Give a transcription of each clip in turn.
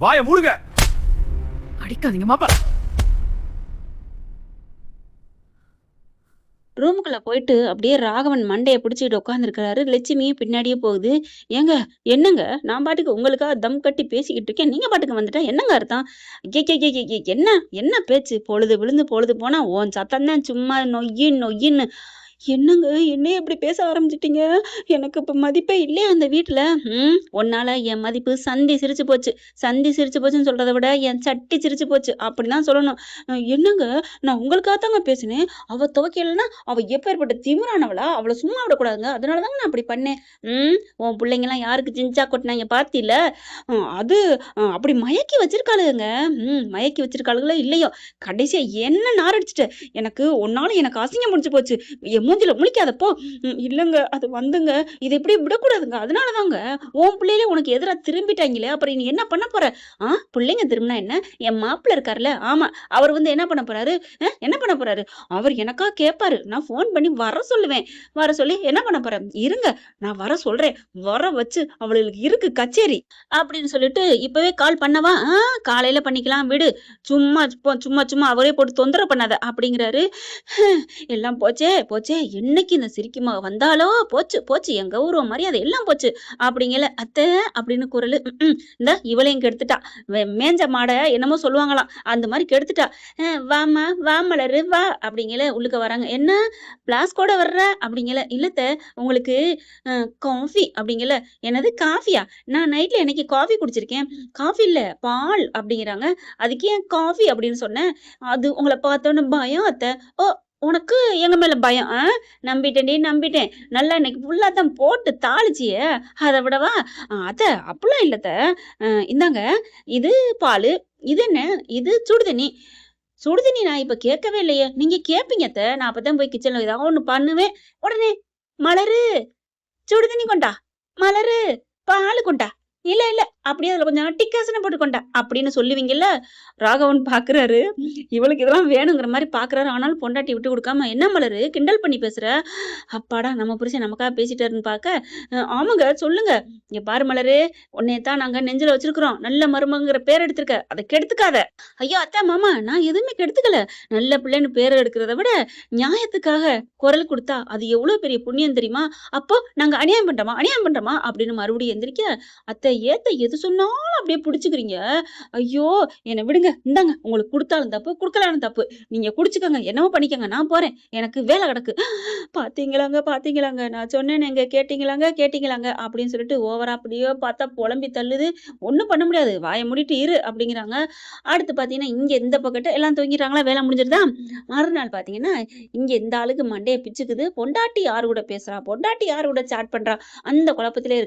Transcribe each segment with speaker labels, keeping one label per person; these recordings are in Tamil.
Speaker 1: வாய மூடுங்க. அடிக்காதீங்க மாப்பா.
Speaker 2: ரூமுக்குள்ள போயிட்டு அப்படியே ராகவன் மண்டைய பிடிச்சிட்டு உட்காந்துருக்கிறாரு. லட்சுமியும் பின்னாடியே போகுது. ஏங்க என்னங்க நான் பாட்டுக்கு உங்களுக்காக தம் கட்டி பேசிக்கிட்டு இருக்கேன். நீங்க பாட்டுக்கு வந்துட்டா என்னங்க அர்த்தம்? என்ன என்ன பேச்சு? பொழுது விழுந்து பொழுது போனா உன் சத்தம் தான் சும்மா நொய்யின்னு நொய்யின்னு. என்னங்க என்னைய இப்படி பேச ஆரம்பிச்சிட்டீங்க? எனக்கு இப்ப மதிப்பே இல்லையா அந்த வீட்டுல? உன்னால என் மதிப்பு சந்தி சிரிச்சு போச்சு. சந்தி சிரிச்சு போச்சுன்னு சொல்றத விட என் சட்டி சிரிச்சு போச்சு அப்படிதான் சொல்லணும். என்னங்க நான் உங்களுக்காக தாங்க பேசினேன். அவ துவைக்கலைன்னா அவ எப்பேற்பட்ட திமிரானவளா? அவளை சும்மா விடக்கூடாதுங்க. அதனாலதாங்க நான் அப்படி பண்ணேன். உன் பிள்ளைங்கெல்லாம் யாருக்கு ஜிஞ்சா கொட்டினாங்க பாத்தில? அது அப்படி மயக்கி வச்சிருக்காளுங்க. மயக்கி வச்சிருக்காளுகளோ இல்லையோ, கடைசியா என்ன நாரடிச்சிட்ட? எனக்கு உன்னால எனக்கு அசிங்கம் முடிச்சு போச்சு. என் மூஞ்சில முழிக்காத போ. இல்லங்க அது வந்துங்க, இதை இப்படி விடக்கூடாதுங்க. அதனாலதாங்க உன் பிள்ளையிலே உனக்கு எதிரா திரும்பிட்டாங்களே, அப்புறம் நீ என்ன பண்ண போற? பிள்ளைங்க திரும்பினா என்ன? என் மாப்பிள்ள இருக்காருல்ல, ஆமா, அவர் வந்து என்ன பண்ண போறாரு? என்ன பண்ண போறாரு? அவர் எனக்கா கேட்பாரு. நான் போன் பண்ணி வர சொல்லுவேன். வர சொல்லி என்ன பண்ண போறேன்? இருங்க நான் வர சொல்றேன். வர வச்சு அவளுக்கு இருக்கு கச்சேரி அப்படின்னு சொல்லிட்டு இப்பவே கால் பண்ணவா? காலையில பண்ணிக்கலாம் விடு. சும்மா சும்மா சும்மா அவரே போட்டு தொந்தரவு பண்ணாத அப்படிங்கிறாரு. எல்லாம் போச்சே போச்சே, என்னைக்கு இந்த சிரிக்குமா வந்தாலோ போச்சு போச்சு, என் கௌரவம் மரியாதை எல்லாம் போச்சு அப்படிங்கல. அத்தை அப்படின்னு குரல். இந்த இவளையும் கெடுத்துட்டா. மேஞ்ச மாடை என்னமோ சொல்லுவாங்களாம், அந்த மாதிரி கெடுத்துட்டா. வாமா வா மலரு வா அப்படிங்கல. உள்ளுக்க வராங்க. என்ன பிளாஸ்கோட வர்ற அப்படிங்கல. இல்லத்த உங்களுக்கு காஃபி அப்படிங்கல. என்னது காஃபியா? நான் நைட்ல எனக்கு காஃபி குடிச்சிருக்கேன். காஃபி இல்ல பால் அப்படிங்கிறாங்க. அதுக்கு ஏன் காஃபி அப்படின்னு சொன்னேன். அது உங்களை பார்த்தோன்னு பயம் அத்தை. ஓ உனக்கு எங்க மேல பயம்? நம்பிட்டேன்டி நம்பிட்டேன். நல்லா இன்னைக்கு ஃபுல்லா தான் போட்டு தாளிச்சியே, அதை விடவா? அத்த அப்படிலாம் இல்லத்த. இந்தாங்க இது பாலு. இது என்ன? இது சுடுதண்ணி. சுடுதண்ணி நான் இப்ப கேட்கவே இல்லையே. நீங்க கேட்பீங்க அத்த. நான் அப்பதான் போய் கிச்சன்ல ஏதாவது ஒண்ணு பண்ணுவேன். உடனே மலரு சுடுதண்ணி கொண்டா, மலரு பாலு கொண்டா, இல்ல இல்ல அப்படியே அதுல கொஞ்சம் டிக்காசனை போட்டு கொண்டா அப்படின்னு சொல்லுவீங்கல்ல. ராகவன் பாக்குறாரு. இவளுக்கு இதெல்லாம் வேணுங்கிற மாதிரி பாக்குறாரு. ஆனாலும் பொண்டாட்டி விட்டு கொடுக்காம, என்ன மலரு கிண்டல் பண்ணி பேசுற? அப்பாடா நம்ம புருஷன் நமக்காக பேசிட்டாருன்னு பாக்க, ஆமாங்க சொல்லுங்க. இங்க பாரு மலரு, உன்னையத்தான் நாங்க நெஞ்சில வச்சிருக்கிறோம். நல்ல மருமங்கிற பேர் எடுத்திருக்க, அதை கெடுத்துக்காத. ஐயோ அத்தா மாமா நான் எதுவுமே கெடுத்துக்கல. நல்ல பிள்ளைன்னு பேர் எடுக்கிறத விட நியாயத்துக்காக குரல் கொடுத்தா அது எவ்வளவு பெரிய புண்ணியம் தெரியுமா? அப்போ நாங்க அநியாயம் பண்றோமா அநியாயம் பண்றோமா அப்படின்னு மறுபடியும் எந்திரிக்க, அத்தை ஏத்த எது சொன்னாலும் அப்படியே பிடிச்சுக்கிறீங்க. ஐயோ என்னை விடுங்க. இந்தாங்க உங்களுக்கு கொடுத்தாலும் தப்பு கொடுக்கலாலும் தப்பு. நீங்க குடிச்சுக்கோங்க, என்னவோ பண்ணிக்கோங்க, நான் போறேன், எனக்கு வேலை கிடக்கு. பாத்தீங்களாங்க பாத்தீங்களாங்க, நான் சொன்னேன் கேட்டீங்களாங்க கேட்டீங்களாங்க அப்படின்னு சொல்லிட்டு ஓவரா அப்படியே பார்த்தா புலம்பி தள்ளுது. ஒண்ணும் பண்ண முடியாது, வாயை மூடிட்டு இரு அப்படிங்கிறாங்க. அடுத்து பாத்தீங்கன்னா இங்க இந்த பக்கத்து எல்லாம் தூங்கிடுறாங்களா, வேலை முடிஞ்சிருதா. மறுநாள் பாத்தீங்கன்னா இங்க இந்த ஆளுக்கு மண்டையை பிச்சுக்குது. பொண்டாட்டி யாரு கூட பேசுறா, பொண்டாட்டி யாரு கூட சாட் பண்றா, அந்த குழப்பத்திலே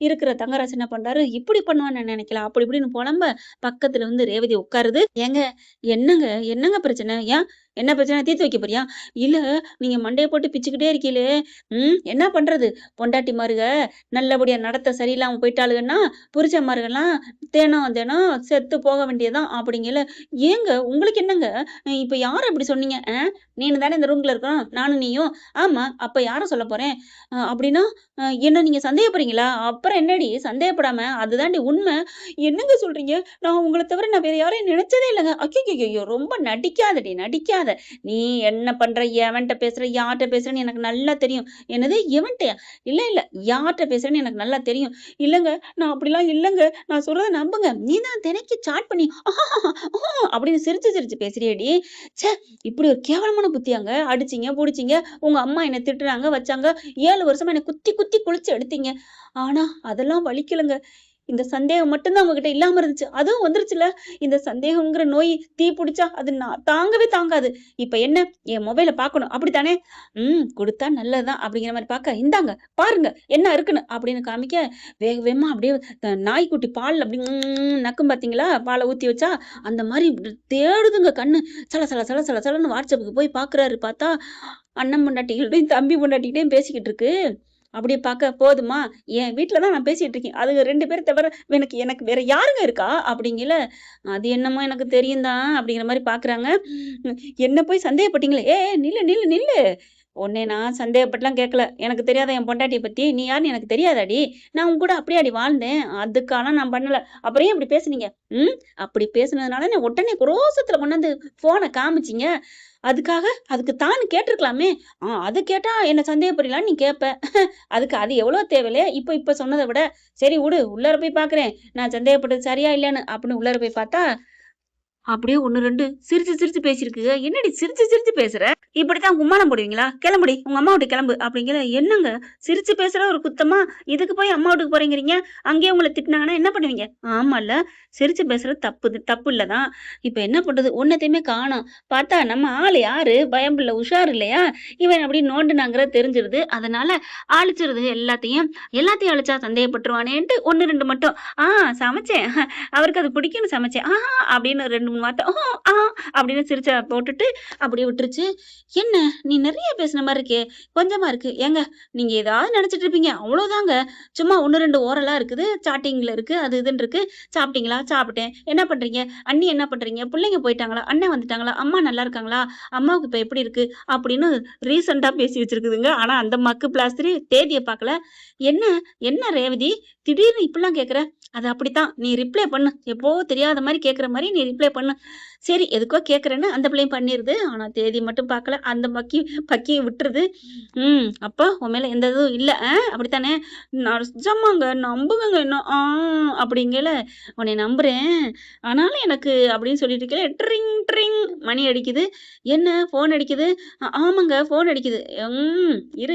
Speaker 2: இருக்கிற தங்கராஜ் என்ன பண்றாரு, இப்படி பண்ணுவான்னு நினைக்கலாம் அப்படி இப்படின்னு புலம்ப பக்கத்துல வந்து ரேவதி உட்காருது. ஏங்க என்னங்க என்னங்க பிரச்சனை? ஏன் என்ன பிரச்சனை தீர்த்து வைக்க போறியா? இல்ல நீங்க மண்டையை போட்டு பிச்சுக்கிட்டே இருக்கீங்களே. என்ன பண்றது? பொண்டாட்டி மாருக நல்லபடியா நடத்த சரியில்லாம போயிட்டாளுங்கன்னா புருஷன் மாருகெல்லாம் தினம் தினம் செத்து போக வேண்டியதான் அப்படிங்கல. ஏங்க உங்களுக்கு என்னங்க? இப்ப யார் அப்படி சொன்னீங்க? நீனு தானே இந்த ரூம்ல இருக்கோம், நானும் நீயும். ஆமா அப்ப யார சொல்ல போறேன்? அப்படின்னா என்ன நீங்க சந்தேகப்படுறீங்களா? அப்புறம் என்னடி சந்தேகப்படாம, அதுதாண்டி உண்மை. என்னங்க சொல்றீங்க? நான் உங்கள தவிர நான் வேற யாரையும் நினைச்சதே இல்லங்க. ஐயய்யய்யோ! ரொம்ப நடிக்காதடி நடிக்காத. நீ என்ன பண்ற? எவன்ட்ட பேசுற? யார்ட்ட பேசுறன்னு எனக்கு நல்லா தெரியும். என்னது எவன்ட்டயா? இல்ல இல்ல யார்ட்ட பேசுறேன்னு எனக்கு நல்லா தெரியும். இல்லங்க நான் அப்படிலாம் இல்லங்க. நான் சொல்றத நம்புங்க. நீ தான் தினைக்கு சாட் பண்ணி அப்படின்னு சிரிச்சு சிரிச்சு பேசுறியேடி. ச்சே! இப்படி ஒரு கேவலமான புத்தியாங்க. அடிச்சீங்க, புடிச்சீங்க. உங்க அம்மா என்ன திட்டுறாங்க, வச்சாங்க. 7 வருஷமா என்ன குத்தி குத்தி குளிச்சு எடுத்தீங்க. ஆனா அதெல்லாம் வலிக்கலங்க. இந்த சந்தேகம் மட்டும் தான் உங்ககிட்ட இல்லாம இருந்துச்சு. அதுவும் வந்துருச்சுல. இந்த சந்தேகம்ங்கிற நோய் தீ புடிச்சா அது தாங்கவே தாங்காது. இப்ப என்ன? என் மொபைல பார்க்கணும் அப்படித்தானே? குடுத்தா நல்லதுதான் அப்படிங்கிற மாரி பார்க்க, இந்தாங்க பாருங்க என்ன இருக்குன்னு அப்படின்னு காமிக்க, வேக வேகமா அப்படியே நாய்க்குட்டி பால் அப்படி நக்கும் பார்த்தீங்களா? பால ஊத்தி வச்சா, அந்த மாரி தேடுதுங்க கண்ணு. சல சல சல சல சலன்னு வாட்ஸ்அப்புக்கு போய் பார்க்குறாரு. பார்த்தா அண்ணன் பொண்டாட்டிகள்ட்டயும் தம்பி பொண்டாட்டிகிட்டயும் பேசிக்கிட்டு இருக்கு. அப்படியே பார்க்க, போதுமா? என் வீட்ல தான் நான் பேசிட்டு இருக்கேன். அதுக 2 பேர தவிர எனக்கு எனக்கு வேற யாருங்க இருக்கா? அப்படிங்கல. அது என்னமோ எனக்கு தெரியும் தான் அப்படிங்கிற மாரி பார்க்குறாங்க. என்ன போய் சந்தேகப்பட்டீங்களே, ஏய் நில்லு நில்லு நில்லு. உன்னை நான் சந்தேகப்பட்டுலாம் கேட்கல. எனக்கு தெரியாத என் பொண்டாட்டிய பத்தி? நீ யாருன்னு எனக்கு தெரியாதாடி? நான் உன் கூட அப்படியாடி வாழ்ந்தேன். அதுக்காலாம் நான் பண்ணல. அப்புறம் ஏன் இப்படி பேசுனீங்க? ம். அப்படி பேசுனதுனால என்ன உடனே ரோசத்துல கொண்டாந்து ஃபோன காமிச்சீங்க. அதுக்கு தான்னு கேட்டுருக்கலாமே! அது கேட்டா என்ன சந்தேகப்படுறீங்களான்னு நீ கேட்ப. அதுக்கு அது எவ்வளோ தேவையில்லையா? இப்ப சொன்னத விட. சரி உடு, உள்ளார போய் பார்க்குறேன். நான் சந்தேகப்பட்டது சரியா இல்லையான்னு அப்படின்னு உள்ளார போய் பார்த்தா அப்படியே 1, 2 சிரிச்சு சிரிச்சு பேசியிருக்குக. "என்னடி சிரிச்சு சிரிச்சு பேசுற? இப்படித்தான் கும்மாளம் போடுவீங்களா? கிளம்புடி, உங்க அம்மா வீட்டுக்கு கிளம்பு" அப்படிங்கிற. என்னங்க சிரிச்சு பேசுற ஒரு குத்தமா? இதுக்கு போய் அம்மா வீட்டுக்கு போறேங்கிறீங்க? அங்கேயே உங்கள திட்டுனாங்கன்னா என்ன பண்ணுவீங்க? ஆமால்ல, சிரிச்சு பேசுறது தப்பு இல்ல தான். இப்ப என்ன பண்றது? ஒன்னத்தையுமே காணோம். பார்த்தா நம்ம ஆளு யாரு? பயம்பிள்ள உஷார் இல்லையா? இவன் அப்படி நோண்டுனாங்கிறது தெரிஞ்சிருது. அதனால அழிச்சிருது எல்லாத்தையும். எல்லாத்தையும் அழிச்சா சந்தேகப்பட்டுருவானேன்ட்டு 1, 2 மட்டும். சமைச்சேன். அவருக்கு அது பிடிக்கும்னு சமைச்சேன். அப்படின்னு 2, 3 வார்த்தை அப்படின்னு சிரிச்ச போட்டுட்டு அப்படியே விட்டுருச்சு. என்ன நீ நிறைய பேசுன மாதிரி இருக்கே, கொஞ்சமா இருக்கு. ஏங்க நீங்க ஏதாவது நினைச்சிட்டு இருப்பீங்க, அவ்வளவுதாங்க. சும்மா 1, 2 ஓரலா இருக்குது, சாட்டிங்ல இருக்கு, அது இதுன்னு இருக்கு. சாப்பிட்டீங்களா? சாப்பிட்டேன். என்ன பண்றீங்க? அண்ணி என்ன பண்றீங்க? பிள்ளைங்க போயிட்டாங்களா? அண்ணன் வந்துட்டாங்களா? அம்மா நல்லா இருக்காங்களா? அம்மாவுக்கு இப்ப எப்படி இருக்கு? அப்படின்னு ரீசெண்டா பேசி வச்சிருக்குதுங்க. ஆனா அந்த மக்கு பிளாஸ்திரி தேதியை பார்க்கல. என்ன என்ன ரேவதி திடீர்னு இப்படிலாம் கேக்குற? அது அப்படித்தான். நீ ரிப்ளை பண்ணு. எப்பவோ தெரியாத மாரி கேட்கிற மாரி நீ ரிப்ளை பண்ணு. சரி எதுக்கோ கேட்கிறேன்னு அந்த பிள்ளையும் பண்ணிருது. ஆனா தேதி மட்டும் பார்க்கல. அந்த பக்கிய விட்டுருது. அப்ப உன் மேல எந்த இதுவும் இல்ல. அப்படித்தானே? நிஜமாங்க நம்புங்கங்க என்ன. அப்படிங்கல. உன்னை நம்புறேன். ஆனாலும் எனக்கு அப்படின்னு சொல்லிட்டு இருக்கேன். ட்ரிங் ட்ரிங் மணி அடிக்குது. என்ன ஃபோன் அடிக்குது? ஆமாங்க ஃபோன் அடிக்குது.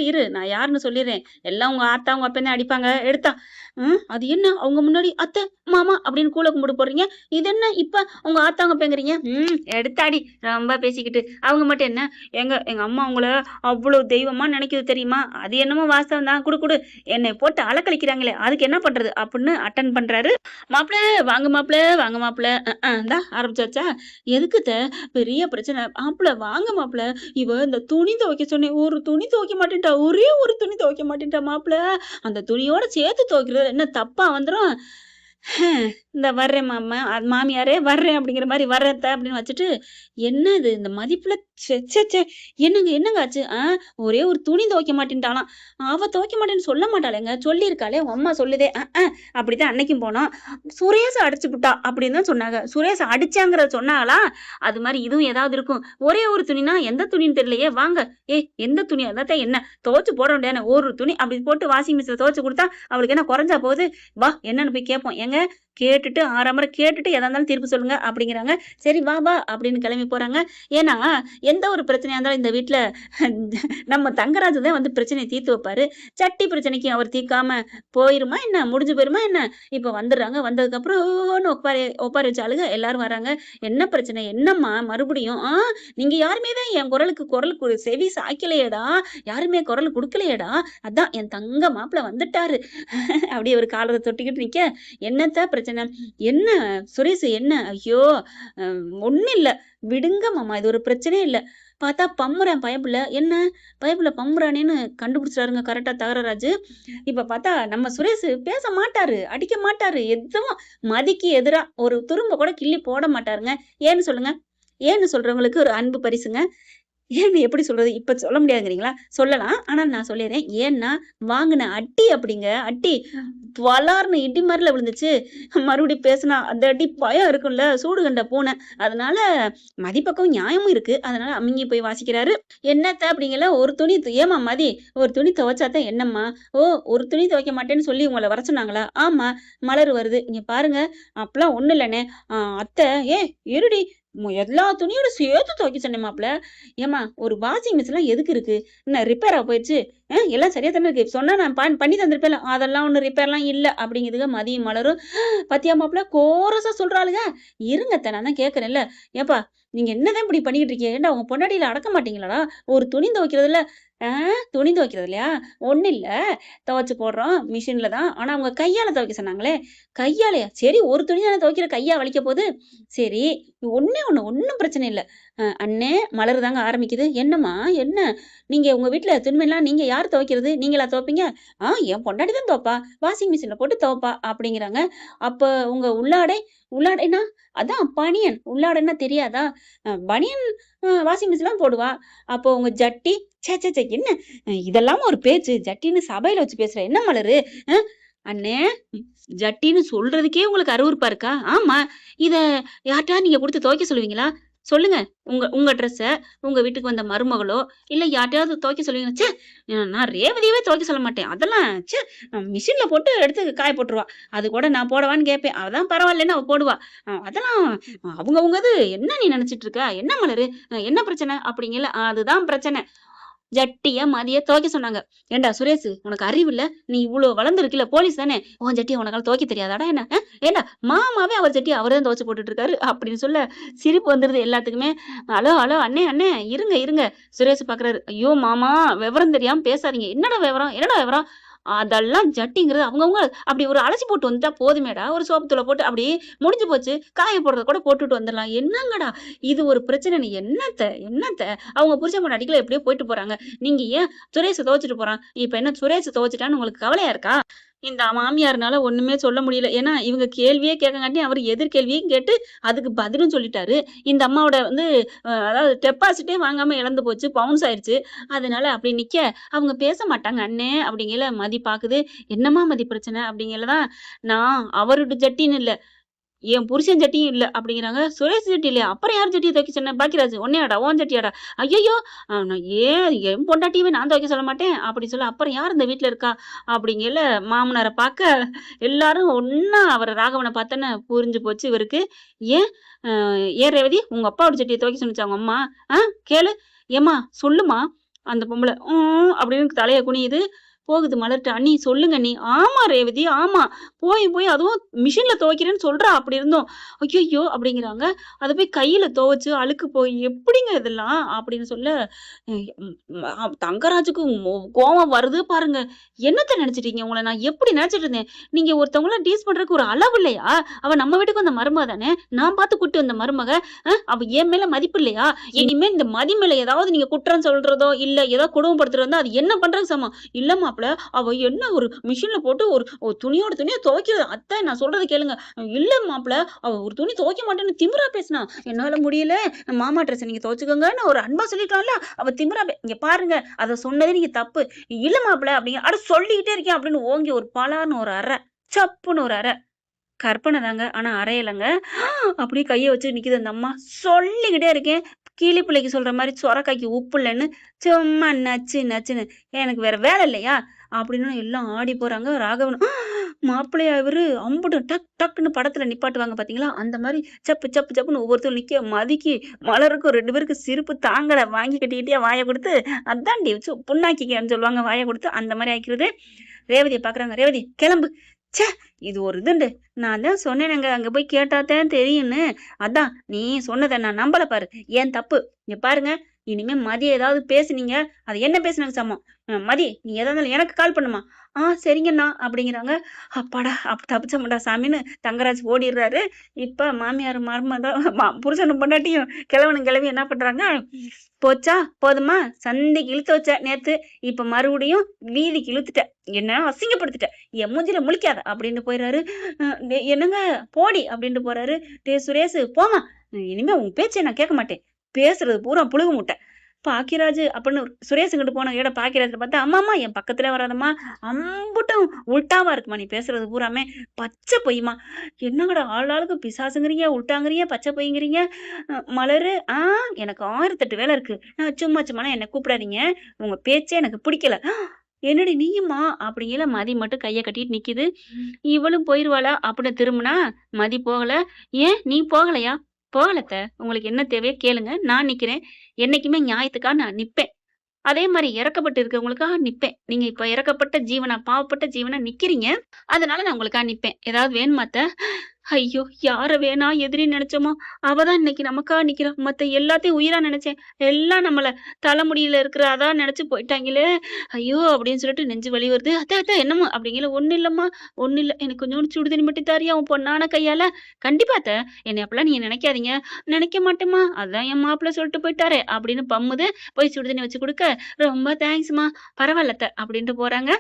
Speaker 2: இரு நான் யாருன்னு சொல்லிடுறேன். எல்லாம் உங்க ஆத்தா, உங்க அப்பன் தான் அடிப்பாங்க. எடுத்தா. அது என்ன அவங்க முன்னாடி அத்தை, மாமா அப்படின்னு கூல கும்பிடு போடுறீங்க. இது என்ன இப்ப உங்க ஆத்தாங்க பேங்குறீங்க? எடுத்தாடி ரொம்ப பேசிக்கிட்டு. அவங்க மட்டும் என்ன? எங்க அம்மா உங்கள அவ்வளவு தெய்வமா நினைக்குது தெரியுமா? அது என்னமோ வாஸ்தவம் தான். குடு என்னை போட்டு அலக்கழிக்கிறாங்களே அதுக்கு என்ன பண்றது அப்படின்னு அட்டன் பண்றாரு. மாப்பிள வாங்க மாப்பிள. இந்தா ஆரம்பிச்சாச்சா? எதுக்குத்த பெரிய பிரச்சனை? மாப்பிள வாங்க மாப்பிள. இவ இந்த துணி துவைக்க சொன்னேன், ஒரு துணி துவைக்க மாட்டேன்டா. ஒரே ஒரு துணி துவைக்க மாட்டேன்டா மாப்பிள. அந்த துணியோட சேர்த்து துவைக்கிறது என்ன தப்பா வந்துரும்? இந்த வர்றேன் மாமியாரே வர்றேன் அப்படிங்கிற மாதிரி வர்றத அப்படின்னு வச்சுட்டு, என்ன இது இந்த மதிப்புல ச்சே என்னங்க ஆச்சு? ஒரே ஒரு துணி துவைக்க மாட்டேன்ட்டாளாம். அவ துவைக்க மாட்டேன்னு சொல்ல மாட்டாளேங்க, சொல்லியிருக்காளே உங்க அம்மா சொல்லுதே. அப்படித்தான் அன்னைக்கும் போனோம். சுரேஷ அடிச்சு புட்டா அப்படின்னு தான் சொன்னாங்க. சுரேஷ அடிச்சாங்கிறத சொன்னாங்களா? அது மாதிரி இதுவும் ஏதாவது இருக்கும். ஒரே ஒரு துணினா எந்த துணின்னு தெரியலையே. வாங்க எந்த துணி அதான் என்ன துவைச்சு போட வேண்டியதானே. ஒரு துணி அப்படி போட்டு வாஷிங் மிஷின்ல துவைச்சு கொடுத்தா அவளுக்கு என்ன குறைஞ்சா போகுது? வா என்னன்னு போய் கேட்போம். கேட்டுட்டு 6 முறை கேட்டுட்டு எதா இருந்தாலும் தீர்ப்பு சொல்லுங்க அப்படிங்கிறாங்க. சரி வா அப்படின்னு கிளம்பி போறாங்க. ஏன்னா எந்த ஒரு பிரச்சனையா இருந்தாலும் இந்த வீட்டுல நம்ம தங்கராஜ் தான் வந்து பிரச்சனையை தீர்த்து வைப்பாரு. சட்டி பிரச்சனைக்கு அவர் தீர்க்காம போயிருமா என்ன? முடிஞ்சு போயிருமா என்ன? இப்ப வந்துடுறாங்க. வந்ததுக்கு அப்புறம் ஒப்பாரி வச்சாளுங்க. எல்லாரும் வராங்க. என்ன பிரச்சனை? என்னம்மா மறுபடியும்? நீங்க யாருமே தான் என் குரலுக்கு செவி சாய்க்கலையேடா. யாருமே குரல் கொடுக்கலையேடா. அதான் என் தங்க மாப்பிள்ள வந்துட்டாரு. அப்படியே ஒரு காலத்தை தொட்டிக்கிட்டு நிக்க. என்னத்த பிரச்சனை? என்ன சுரேஷ் என்ன? ஐயோ ஒண்ணும் இல்ல. விடுங்க மாமா, இது ஒரு பிரச்சனையே இல்ல. பார்த்தா பம்முறான் பயப்புல. என்ன பயப்புல பம்முறானேன்னு கண்டுபிடிச்சாருங்க கரெக்டா தகரராஜு. இப்ப பார்த்தா நம்ம சுரேஷ் பேச மாட்டாரு, அடிக்க மாட்டாரு, எதுவும் மதிக்கு எதிரா ஒரு துரும்ப கூட கிள்ளி போட மாட்டாருங்க. ஏன்னு சொல்லுங்க? ஏன்னு சொல்றவங்களுக்கு ஒரு அன்பு பரிசுங்க. ஏன்னு எப்படி சொல்றது? இப்ப சொல்ல முடியாதுங்கிறீங்களா? சொல்லலாம். ஆனா நான் சொல்லிடுறேன். ஏன்னா வாங்கின அடி அப்படிங்க. அடி பலார்னு இடி மாதிரில விழுந்துச்சு. மறுபடியும் பேசினா அந்த அடி பயம் இருக்கும்ல, சூடு கண்ட பூனை. அதனால மதிப்பக்கம் நியாயமும் இருக்கு. அதனால அமுங்கி போய் வாசிக்கிறாரு. என்னத்த அப்படிங்கல ஒரு துணி ஏமா மதி ஒரு துணி துவைச்சாதான் என்னம்மா? ஒரு துணி துவைக்க மாட்டேன்னு சொல்லி உங்களை வர சொன்னாங்களா? ஆமா மலர் வருது. இங்க பாருங்க அப்பெல்லாம் ஒண்ணு இல்லைண்ணே. அத்தை இருடி எல்லா துணியோட சேர்த்து துவைக்க சொன்னேன் மாப்பிள. ஏமா ஒரு வாஷிங் மிஷின்லாம் எதுக்கு இருக்கு? என்ன ரிப்பேரா போயிடுச்சு? எல்லாம் சரியா தானே இருக்கு. சொன்னா நான் பண்ணி தந்திருப்பேன். அதெல்லாம் ஒண்ணு ரிப்பேர்லாம் இல்ல அப்படிங்கிறதுங்க மதியம் மலரும். பத்தியா மாப்பிள கோரஸா சொல்றாளுங்க. இருங்கத்த நான் தான் கேட்கறேன்ல. ஏப்பா நீங்க என்னதான் இப்படி பண்ணிக்கிட்டு இருக்கீங்க? ஏன்டா உங்க பொண்டாட்டியில அடக்க மாட்டீங்களாடா? ஒரு துணி துவைக்கிறதுல துணி துவைக்கிறது இல்லையா? ஒண்ணு இல்ல. துவைச்சு போடுறோம் மிஷின்ல தான். ஆனா அவங்க கையால துவைக்க சொன்னாங்களே. கையாலயா? சரி ஒரு துணி தானே துவைக்கிற, கையா வலிக்க போகுது. சரி ஒண்ணே ஒண்ணு ஒண்ணும் பிரச்சனை இல்ல. அண்ணே மலர் தாங்க ஆரம்பிக்குது. என்னம்மா என்ன? நீங்க உங்க வீட்டுல துணிமெல்லாம் நீங்க யார் யார் துவைக்கிறது? நீங்களா துவைப்பீங்க? என் பொண்டாட்டி தான் துவைப்பா. வாஷிங் மிஷின்ல போட்டு துவைப்பா அப்படிங்கிறாங்க. அப்ப உங்க உள்ளாடை உள்ளாடைன்னா அதான் பனியன். உள்ளாடைன்னா தெரியாதா? பனியன் வாஷிங் மிஷின்ல தான் போடுவா. அப்போ உங்க ஜட்டி ச்சே ச்சே ச்சே என்ன இதெல்லாமா ஒரு பேச்சு? ஜட்டின்னு சபையில வச்சு பேசுற என்ன மலரு? அ அண்ணே ஜட்டின்னு சொல்றதுக்கே உங்களுக்கு அருவருப்பா இருக்கா? ஆமா. இத யார்ட்டயாவது நீங்க குடுத்து துவைக்க சொல்லுவீங்களா? சொல்லுங்க. உங்க உங்க ட்ரெஸ்ஸ உங்க வீட்டுக்கு வந்த மருமகளோ, இல்ல யார்ட்டயாவது துவைக்க சொல்லுவீங்களா? ச்சே! நான் ரேவதியவே துவைக்க சொல்ல மாட்டேன். அதெல்லாம் ச்சே! மிஷின்ல போட்டு எடுத்து காய போட்டுருவா. அது கூட நான் போடவான்னு கேட்பேன். அதான் பரவாயில்லன்னு அவ போடுவா. அதெல்லாம் அவங்கவங்கது என்ன நீ நெனச்சுட்டு இருக்க? என்ன மலரு? என்ன பிரச்சனை? அப்படிங்கல. அதுதான் பிரச்சனை. ஜட்டிய மதிய துவைக்க சொன்னாங்க. ஏன்டா சுரேஷு உனக்கு அறிவு இல்ல? நீ இவ்ளோ வளர்ந்துருக்குல்ல போலீஸ் தானே! உன் ஜட்டிய உனக்கால துவைக்க தெரியாதாடா என்ன? ஏன்டா மாமாவே அவர் ஜட்டிய அவரு தான் துவைச்சு போட்டுட்டு இருக்காரு. அப்படின்னு சொல்ல சிரிப்பு வந்துருது எல்லாத்துக்குமே. ஹலோ, ஹலோ அண்ணே, அண்ணே இருங்க, இருங்க. சுரேஷ் பார்க்குறாரு. ஐயோ! மாமா விவரம் தெரியாம பேசாதீங்க. என்னடா விவரம்? என்னடா விவரம்? அதெல்லாம் ஜட்டிங்கிறது அவங்கவங்க அப்படி ஒரு அலசி போட்டு வந்துட்டா போதுமேடா. ஒரு சோப்பு தூள போட்டு அப்படி முடிஞ்சு போச்சு. காய போடுறத கூட போட்டுட்டு வந்துரலாம். என்னங்கடா இது ஒரு பிரச்சனை. நீ என்னத்த என்னத்த அவங்க புருஷன் பொண்டாட்டிக்குள்ள எப்படியோ போயிட்டு போறாங்க. நீங்க ஏன் சுரேஷ துவைச்சுட்டு போறான். இப்ப என்ன சுரேஷ துவைச்சுட்டான்னு உங்களுக்கு கவலையா இருக்கா? இந்த மாமியார்னால ஒண்ணுமே சொல்ல முடியல. ஏன்னா இவங்க கேள்வியே கேட்கங்காட்டி அவரு எதிர் கேள்வியும் கேட்டு அதுக்கு பதிலும் சொல்லிட்டாரு. இந்த அம்மாவோட வந்து அதாவது டெபாசிட்டே வாங்காம இழந்து போச்சு. பவுன்ஸ் ஆயிருச்சு. அதனால அப்படி நிக்க அவங்க பேச மாட்டாங்க அண்ணே அப்படிங்கையில மதி பாக்குது. என்னம்மா மதி பிரச்சனை? அப்படிங்கையில தான் நான் அவரோட ஜட்டின்னு இல்ல. என் புருஷன் ஜட்டியும் இல்ல அப்படிங்கிறாங்க. சுரேஷ் ஜட்டி இல்லையா? அப்புறம் யார் ஜட்டிய துவைக்க சொன்ன? பாக்கியராஜ் உன்னையாடா? உன் ஜட்டியாடா? ஐயய்யோ! நான் ஏன் என் பொண்டாட்டியவே நான் துவைக்க சொல்ல மாட்டேன். அப்படி சொல்ல அப்புறம் யார் இந்த வீட்ல இருக்கா? அப்படிங்கையில மாமனார பாக்க எல்லாரும் ஒண்ணா அவர ராகவன பார்த்தோன்னே புரிஞ்சு போச்சு இவருக்கு. ஏன் ஏன் ரேவதி உங்க அப்பாவோட ஜட்டிய துவைக்க சொன்னுச்சா உங்க அம்மா? கேளு. ஏம்மா சொல்லுமா. அந்த பொம்பள அப்படின்னு தலைய குனியுது. போகுது மலர்ட்ட. அண்ணி சொல்லுங்க அண்ணி. ஆமா ரேவதி ஆமா. போய் போய் அதுவும் மிஷின்ல துவைக்கிறேன்னு சொல்றா அப்படி இருந்தும். ஐயய்யோ! அப்படிங்கிறாங்க. அத போய் கையில துவைச்சு அழுக்கு போய் எப்படிங்க இதெல்லாம்? அப்படின்னு சொல்ல தங்கராஜுக்கு கோவம் வருது பாருங்க. என்னத்த நெனச்சுட்டீங்க? உங்கள நான் எப்படி நெனச்சுட்டு இருந்தேன்? நீங்க ஒருத்தவங்கள டீஸ் பண்றதுக்கு ஒரு அளவு இல்லையா? அவ நம்ம வீட்டுக்கு வந்த மருமக தானே! நான் பார்த்து கூட்டு வந்த மருமக. அவ என் மேல மதிப்பு இல்லையா? இனிமே இந்த மதி மேல ஏதாவது நீங்க குற்றம் சொல்றதோ, இல்ல ஏதாவது கொடுமைப்படுத்துறதோ இருந்தா அது என்ன பண்றதுக்கு சமம்? இல்ல மாப்ள அவ என்ன ஒரு மிஷின்ல போட்டு ஒரு துணியோட துணிய துவைக்கிறது. அத்தை நான் சொல்றத கேளுங்க. இல்ல மாப்ள அவ ஒரு துணி துவைக்க மாட்டேன்னு திமிரா பேசினா. என்னால முடியல. மாமா ட்ரெஸ் நீங்க துவைச்சுக்கோங்கன்னு ஒரு அன்பா சொல்லிட்டான்ல. அவ திமிரா இங்க பாருங்க. அத சொன்னதே நீங்க தப்பு. இல்ல மாப்ள அப்படிங்க. அட சொல்லிக்கிட்டே இருக்கேன் அப்படின்னு ஓங்கி ஒரு பலான்னு ஒரு அறை. சப்புன்னு ஒரு அறை. கற்பனை தாங்க. ஆனா அறையலங்க. அப்படியே கைய வச்சு நிக்குது அந்த அம்மா. சொல்லிக்கிட்டே இருக்கேன். கிளி பிள்ளைக்கு சொல்ற மாரி சொரக்காய்க்கு உப்பு இல்லன்னு சும்மா நச்சு நச்சுன்னு. எனக்கு வேற வேலை இல்லையா? அப்படின்னு எல்லாம் ஆடி போறாங்க. ராகவன் மாப்பிள்ளையா இவரு அம்புட்டு டக் டக்குன்னு படத்துல நிப்பாட்டுவாங்க பாத்தீங்களா? அந்த மாரி சப்பு சப்பு சப்புன்னு ஒவ்வொருத்தரும் நிக்க மதிக்கு மலருக்கும் 2 பேருக்கும் சிரிப்பு தாங்கல. வாங்கி கட்டிக்கிட்டே வாய குடுத்து அதான்டி புண்ணாக்கிக்கன்னு சொல்லுவாங்க வாய குடுத்து. அந்த மாரி ஆக்கிருது. ரேவதிய பாக்குறாங்க. ரேவதி கிளம்பு. ச்சே! இது ஒரு இதுண்டு. நான் தான் சொன்னேனேங்க அங்க போய் கேட்டாத்தான் தெரியும்னு. அதான் நீ சொன்னத நான் நம்பல பாரு. ஏன் தப்பு. இங்க பாருங்க. இனிமே மதிய ஏதாவது பேசுனீங்க. அது என்ன பேசுனது சமம். மதி நீ எதா இருந்தாலும் எனக்கு கால் பண்ணுமா. சரிங்கண்ணா அப்படிங்கிறாங்க. அப்பாடா தப்பிச்சோம்டா சாமின்னு தங்கராஜ் ஓடிடுறாரு. இப்ப மாமியார் மருமதான் புருஷனும் பொண்டாட்டியும் கிழவனும் கிழவி என்ன பண்றாங்க? போச்சா போதுமா சந்தைக்கு இழுத்து வச்ச நேத்து. இப்ப மறுபடியும் வீதிக்கு இழுத்துட்ட. என்ன அசிங்கப்படுத்திட்ட. என் மூஞ்சில முழிக்காத அப்படின்னு போயிடுறாரு. என்னங்க போடி அப்படின்ட்டு போறாரு. சுரேஷ் போமா. இனிமே உன் பேச்சை நான் கேட்க மாட்டேன். பேசுறது பூரா புழுகு முட்டை. பாக்கியராஜ் அப்படின்னு சுரேஷ் கிட்ட போன இட பாக்கியராஜ் பார்த்தா அம்மாமா என் பக்கத்துல வராதம்மா. அம்புட்டும் உல்டாவா இருக்குமா நீ பேசுறது பூராமே. பச்சை பொய்மா. என்னங்கடா ஆளாளுக்கு பிசாசுங்கிறீங்க உல்டாங்கிறீங்க பச்சை பொய்ங்கிறீங்க. மலரு எனக்கு 1008 வேலை இருக்கு. சும்மா சும்மா என்ன கூப்பிடாதீங்க. உங்க பேச்சே எனக்கு பிடிக்கல. என்னடி நீயுமா அப்படிங்கிற மதி மட்டும் கைய கட்டிட்டு நிக்குது. இவளும் போயிருவாளா அப்படின்னு திரும்பினா மதி போகல. ஏன் நீ போகலையா? போகலத்த. உங்களுக்கு என்ன தேவையோ கேளுங்க. நான் நிக்கிறேன். என்னைக்குமே நியாயத்துக்காக நான் நிப்பேன். அதே மாரி இறக்கப்பட்டு இருக்கவங்களுக்காக நிப்பேன். நீங்க இப்ப இறக்கப்பட்ட ஜீவனா பாவப்பட்ட ஜீவனா நிக்கிறீங்க. அதனால நான் உங்களுக்காக நிப்பேன். ஏதாவது வேணுமா அத்த? ஐயோ! யார வேணா எதிரின்னு நெனச்சோமோ, அவ தான் இன்னைக்கு நமக்காக நிக்கிறா. மத்த எல்லாத்தையும் உயிரா நெனச்சேன். எல்லாம் நம்மள தலைமுடியில இருக்கிற அதா நெனச்சு போயிட்டாங்களே! ஐயோ! அப்படின்னு சொல்லிட்டு நெஞ்சு வலி வருது. "அத்த, அத்த என்னம்மா?" அப்படிங்கல. "ஒண்ணும் இல்லம்மா, ஒண்ணும் இல்ல. எனக்கு கொஞ்சோண்டு சுடு தண்ணி மட்டும் தாரியா உன் பொண்ணான கையால?" "கண்டிப்பா அத்த. என்னைய அப்பலாம் நீங்க நெனைக்காதீங்க." "நெனைக்க மாட்டேம்மா. அதான் என் மாப்பிள சொல்லிட்டு போயிட்டாரே." அப்படின்னு பம்முது. போய் சுடு தண்ணி வச்சு குடுக்க, "ரொம்ப தேங்க்ஸ்மா. பரவால்ல அத்த." அப்படின்ட்டு போறாங்க.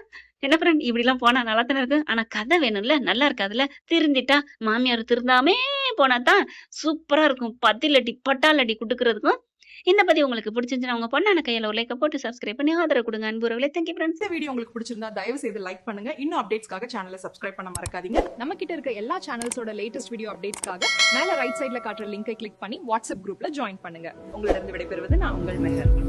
Speaker 2: என்ன ஃப்ரெண்ட் இப்படிலாம் போனா நல்லா தானே இருக்கு. ஆனா கதை வேணும்ல. நல்லா இருக்காதுல்ல. திருந்திட்டா மாமியார் திருந்தாமே போனா தான் சூப்பரா இருக்கும். பதிலடி, பட்டாலடி குடுக்குறதுக்கும். இந்த பதிவு உங்களுக்கு பிடிச்சிருந்துச்சுன்னா, உங்க பொண்ணான கையில ஒரு லைக்க போட்டு சப்ஸ்கிரைப் பண்ணி ஆதரவு குடுங்க. அன்புறவுகளே. Thank you friends.
Speaker 1: இந்த வீடியோ உங்களுக்கு பிடிச்சிருந்தா தயவு செய்து லைக் பண்ணுங்க. இன்னும் அப்டேட்ஸ்க்காக சேனலை சப்ஸ்கிரைப் பண்ண மறக்காதீங்க.
Speaker 3: நம்ம கிட்ட இருக்க எல்லா சேனல்ஸோட லேட்டஸ்ட் வீடியோ அப்டேட்ஸ்க்காக மேல ரைட் சைடுல காட்டுற லிங்கை கிளிக் பண்ணி வாட்ஸ்அப் குரூப்ல ஜாயின் பண்ணுங்க.
Speaker 1: உங்களிடம் விடைபெறுவது நான் உங்கள் மெஹர்.